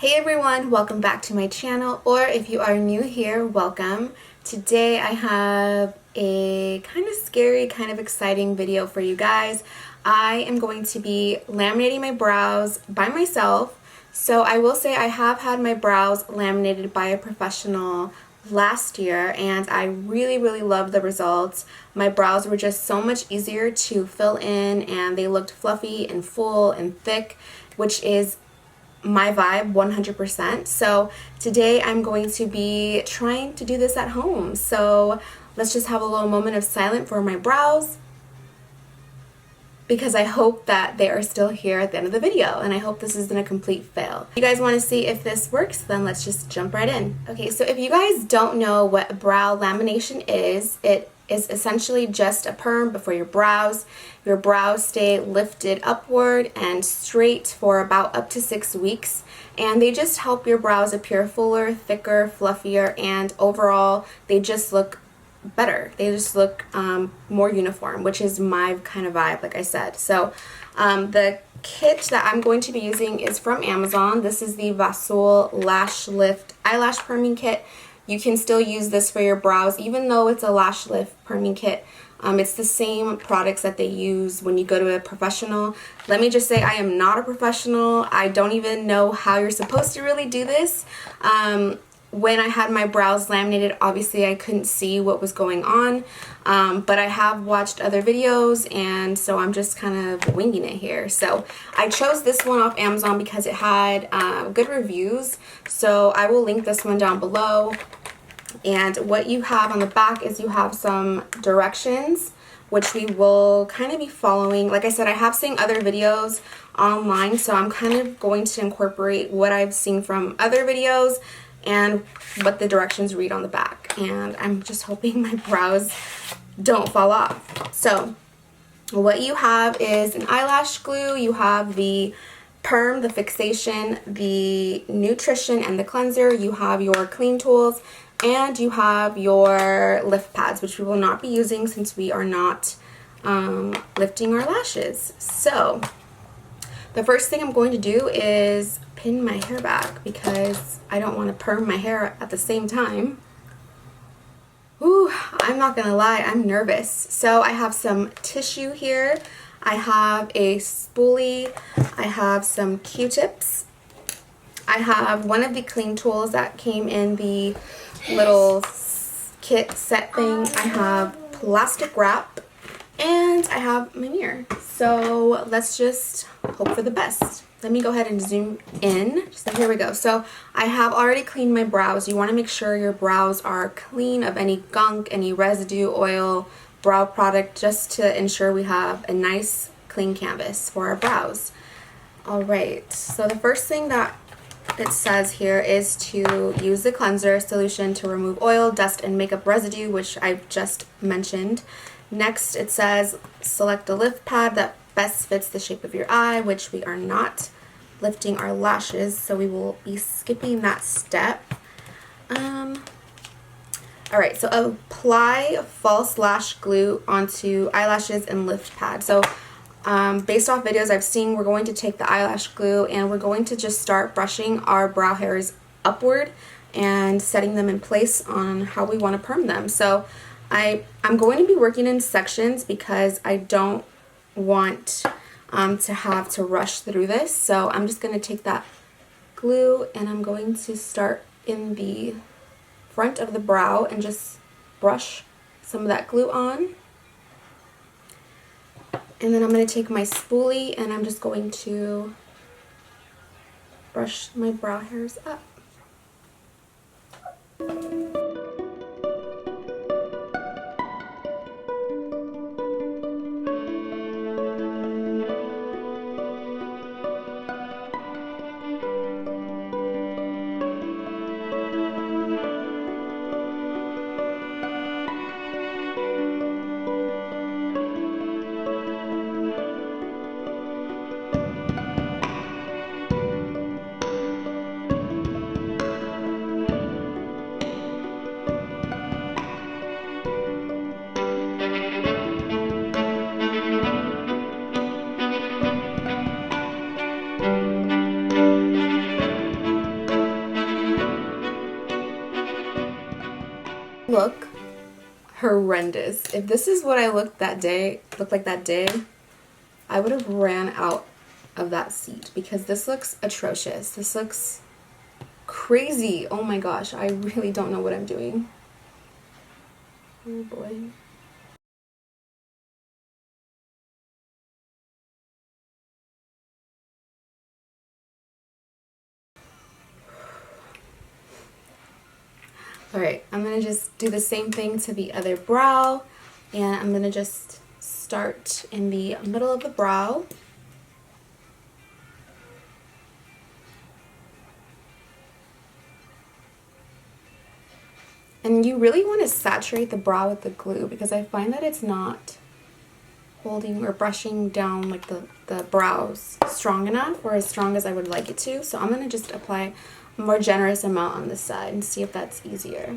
Hey everyone, welcome back to my channel, or if you are new here, welcome. Today I have a kind of scary, kind of exciting video for you guys. I am going to be laminating my brows by myself. So I will say I have had my brows laminated by a professional last year and I really loved the results. My brows were just so much easier to fill in and they looked fluffy and full and thick, which is my vibe 100%. So today I'm going to be trying to do this at home. So let's just have a little moment of silence for my brows because I hope that they are still here at the end of the video and I hope this isn't a complete fail. If you guys want to see if this works, then let's just jump right in. Okay, so if you guys don't know what brow lamination is, it is essentially just a perm before your brows. Your brows stay lifted upward and straight for about up to 6 weeks, and they just help your brows appear fuller, thicker, fluffier, and overall they just look better. They just look more uniform, which is my kind of vibe, like I said. So the kit that I'm going to be using is from Amazon. This is the Xoxo Lash Lift Eyelash Perming Kit. You can still use this for your brows, even though it's a lash lift perming kit. It's the same products that they use when you go to a professional. Let me just say I am not a professional. I don't even know how you're supposed to really do this. When I had my brows laminated, obviously I couldn't see what was going on, but I have watched other videos and so I'm just kind of winging it here. So I chose this one off Amazon because it had good reviews, so I will link this one down below. And what you have on the back is you have some directions, which we will kind of be following. Like I said, I have seen other videos online, so I'm kind of going to incorporate what I've seen from other videos and what the directions read on the back. And I'm just hoping my brows don't fall off. So what you have is an eyelash glue, you have the perm, the fixation, the nutrition, and the cleanser, you have your clean tools, and you have your lift pads, which we will not be using since we are not lifting our lashes. So the first thing I'm going to do is pin my hair back because I don't want to perm my hair at the same time. Ooh, I'm not gonna lie, I'm nervous. So I have some tissue here, I have a spoolie, I have some Q-tips, I have one of the clean tools that came in the little kit set thing, I have plastic wrap, and I have my mirror. So let's just hope for the best. Let me go ahead and zoom in. So here we go. So I have already cleaned my brows. You want to make sure your brows are clean of any gunk, any residue, oil, brow product, just to ensure we have a nice clean canvas for our brows. Alright, so the first thing that it says here is to use the cleanser solution to remove oil, dust, and makeup residue, which I just mentioned. Next, it says select a lift pad that best fits the shape of your eye, which we are not lifting our lashes, so we will be skipping that step. Alright, so apply false lash glue onto eyelashes and lift pad. So based off videos I've seen, we're going to take the eyelash glue and we're going to just start brushing our brow hairs upward and setting them in place on how we want to perm them. So I'm going to be working in sections because I don't want to have to rush through this. So I'm just going to take that glue and I'm going to start in the front of the brow and just brush some of that glue on. And then I'm going to take my spoolie and I'm just going to brush my brow hairs up. Look horrendous. If this is what I looked like that day, I would have ran out of that seat because this looks atrocious. This looks crazy. Oh my gosh, I really don't know what I'm doing. Oh boy. Alright, I'm going to just do the same thing to the other brow, and I'm going to just start in the middle of the brow. And you really want to saturate the brow with the glue because I find that it's not holding or brushing down like the brows strong enough or as strong as I would like it to. So I'm going to just apply a more generous amount on this side and see if that's easier.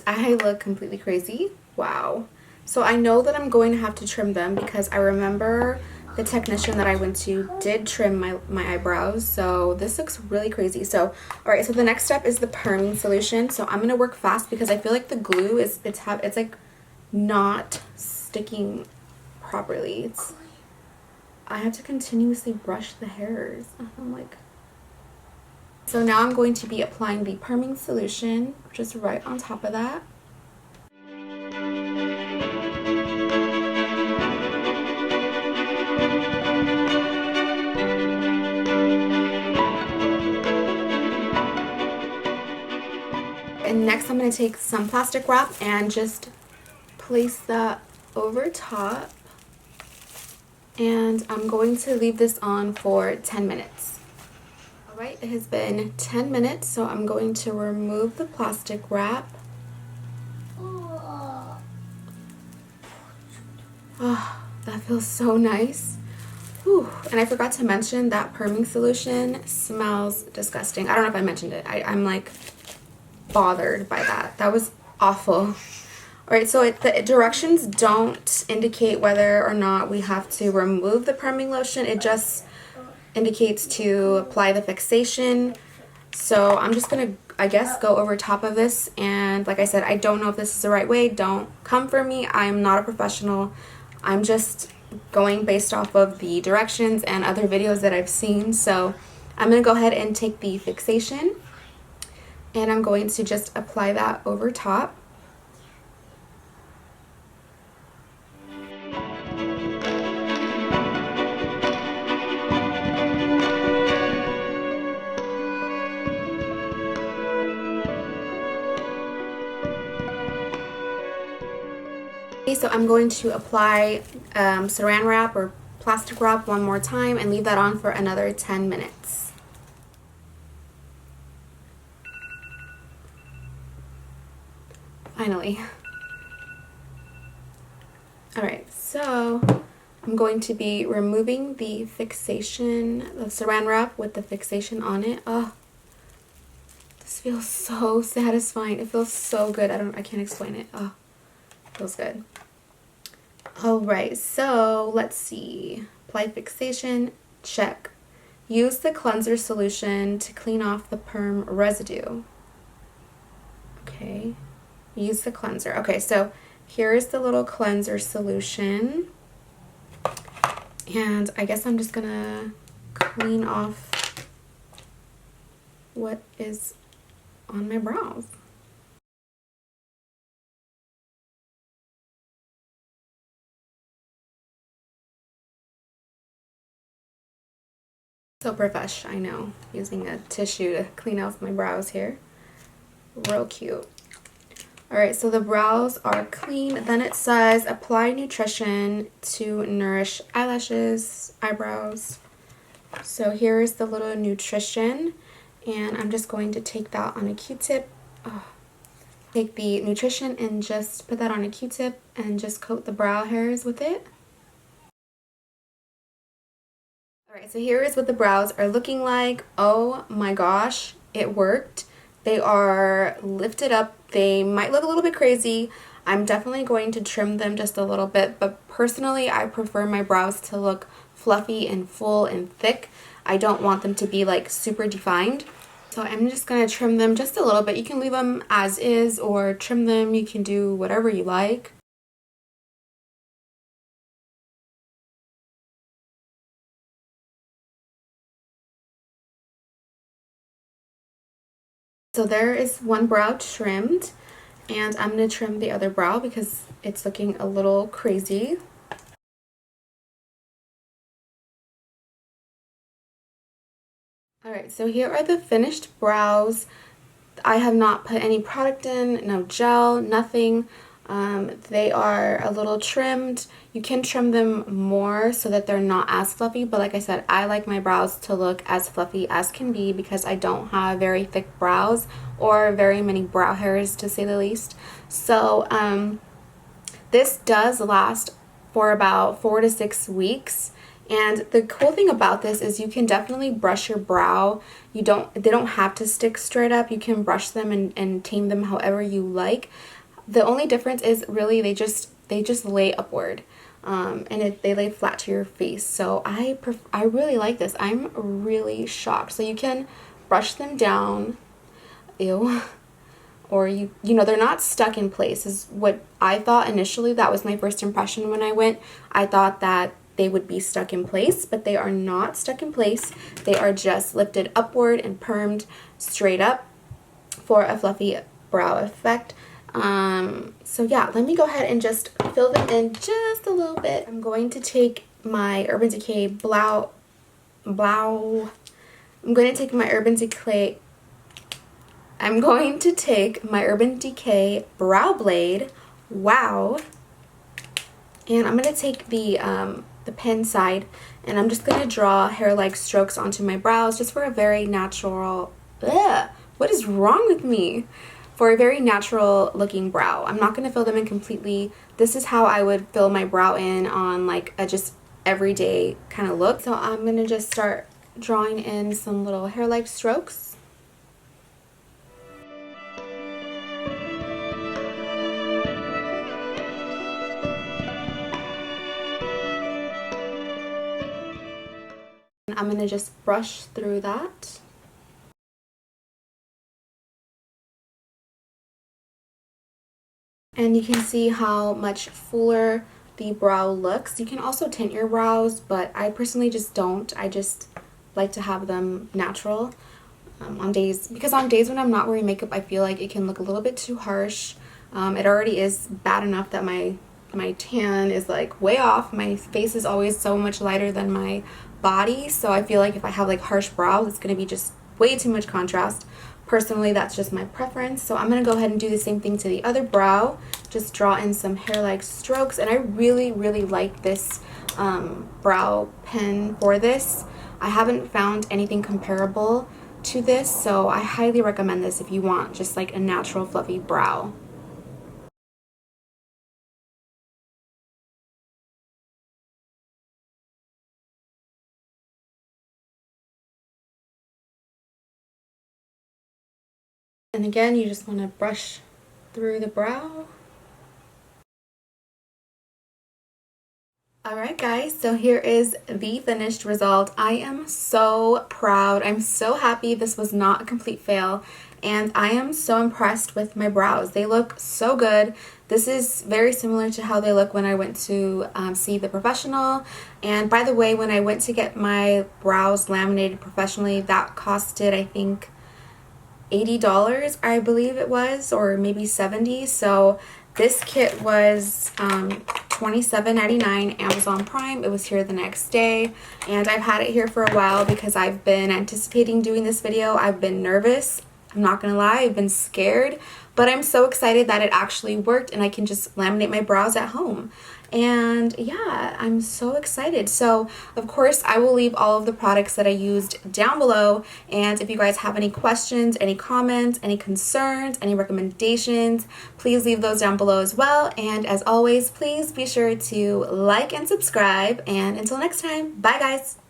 I look completely crazy. Wow. So I know that I'm going to have to trim them because I remember the technician that I went to did trim my eyebrows. So this looks really crazy. So alright, so the next step is the perming solution. So I'm gonna work fast because I feel like the glue is it's like not sticking properly. I have to continuously brush the hairs. I'm like, so now I'm going to be applying the perming solution just right on top of that. And next I'm going to take some plastic wrap and just place that over top. And I'm going to leave this on for 10 minutes. Alright, it has been 10 minutes, so I'm going to remove the plastic wrap. Oh, that feels so nice. Whew. And I forgot to mention that perming solution smells disgusting. I don't know if I mentioned it. I'm like bothered by that. That was awful. Alright, so the directions don't indicate whether or not we have to remove the perming lotion. It just indicates to apply the fixation. So I'm just going to, I guess, go over top of this. And like I said, I don't know if this is the right way. Don't come for me. I'm not a professional. I'm just going based off of the directions and other videos that I've seen. So I'm going to go ahead and take the fixation. And I'm going to just apply that over top. So I'm going to apply saran wrap or plastic wrap one more time and leave that on for another 10 minutes. Finally. Alright, so I'm going to be removing the fixation, the saran wrap with the fixation on it. Oh, this feels so satisfying. It feels so good. I can't explain it. Oh, it feels good. Alright, so let's see. Apply fixation, check. Use the cleanser solution to clean off the perm residue. Okay, use the cleanser. Okay, so here is the little cleanser solution. And I guess I'm just gonna clean off what is on my brows. So profesh, I know, using a tissue to clean off my brows here. Real cute. Alright, so the brows are clean. Then it says apply nutrition to nourish eyelashes, eyebrows. So here is the little nutrition, and I'm just going to take that on a Q-tip. Take the nutrition and just put that on a Q-tip and just coat the brow hairs with it. Alright, so here is what the brows are looking like. Oh my gosh, it worked. They are lifted up. They might look a little bit crazy. I'm definitely going to trim them just a little bit, but personally I prefer my brows to look fluffy and full and thick. I don't want them to be like super defined. So I'm just going to trim them just a little bit. You can leave them as is or trim them. You can do whatever you like. So there is one brow trimmed, and I'm going to trim the other brow because it's looking a little crazy. Alright, so here are the finished brows. I have not put any product in, no gel, nothing. They are a little trimmed. You can trim them more so that they're not as fluffy, but like I said, I like my brows to look as fluffy as can be because I don't have very thick brows or very many brow hairs, to say the least. So this does last for about 4 to 6 weeks. And the cool thing about this is you can definitely brush your brow. They don't have to stick straight up. You can brush them and tame them however you like. The only difference is really they just lay upward, and they lay flat to your face. So I really like this. I'm really shocked. So you can brush them down, ew, or you know they're not stuck in place. Is what I thought initially. That was my first impression when I went. I thought that they would be stuck in place, but they are not stuck in place. They are just lifted upward and permed straight up for a fluffy brow effect. So yeah, let me go ahead and just fill them in just a little bit. I'm going to take my Urban Decay Brow Brow Blade. Wow. And I'm going to take the pen side, and I'm just going to draw hair-like strokes onto my brows just for a very natural, what is wrong with me? For a very natural looking brow. I'm not going to fill them in completely. This is how I would fill my brow in on like a just everyday kind of look. So I'm going to just start drawing in some little hair-like strokes. I'm going to just brush through that. And you can see how much fuller the brow looks. You can also tint your brows, but I personally just don't. I just like to have them natural on days when I'm not wearing makeup, I feel like it can look a little bit too harsh. It already is bad enough that my tan is like way off. My face is always so much lighter than my body, so I feel like if I have like harsh brows, it's going to be just way too much contrast. Personally, that's just my preference. So I'm going to go ahead and do the same thing to the other brow. Just draw in some hair-like strokes. And I really, really like this brow pen for this. I haven't found anything comparable to this, so I highly recommend this if you want just like a natural fluffy brow. And again, you just want to brush through the brow. Alright guys, so here is the finished result. I am so proud. I'm so happy this was not a complete fail, and I am so impressed with my brows. They look so good. This is very similar to how they look when I went to see the professional. And by the way, when I went to get my brows laminated professionally, that costed, I think, $80, I believe it was, or maybe $70. So this kit was $27.99 Amazon Prime. It was here the next day, and I've had it here for a while because I've been anticipating doing this video. I've been nervous. I'm not gonna lie, I've been scared, but I'm so excited that it actually worked and I can just laminate my brows at home. And yeah, I'm so excited. So of course I will leave all of the products that I used down below, and if you guys have any questions, any comments, any concerns, any recommendations, please leave those down below as well. And as always, please be sure to like and subscribe, and until next time, bye guys.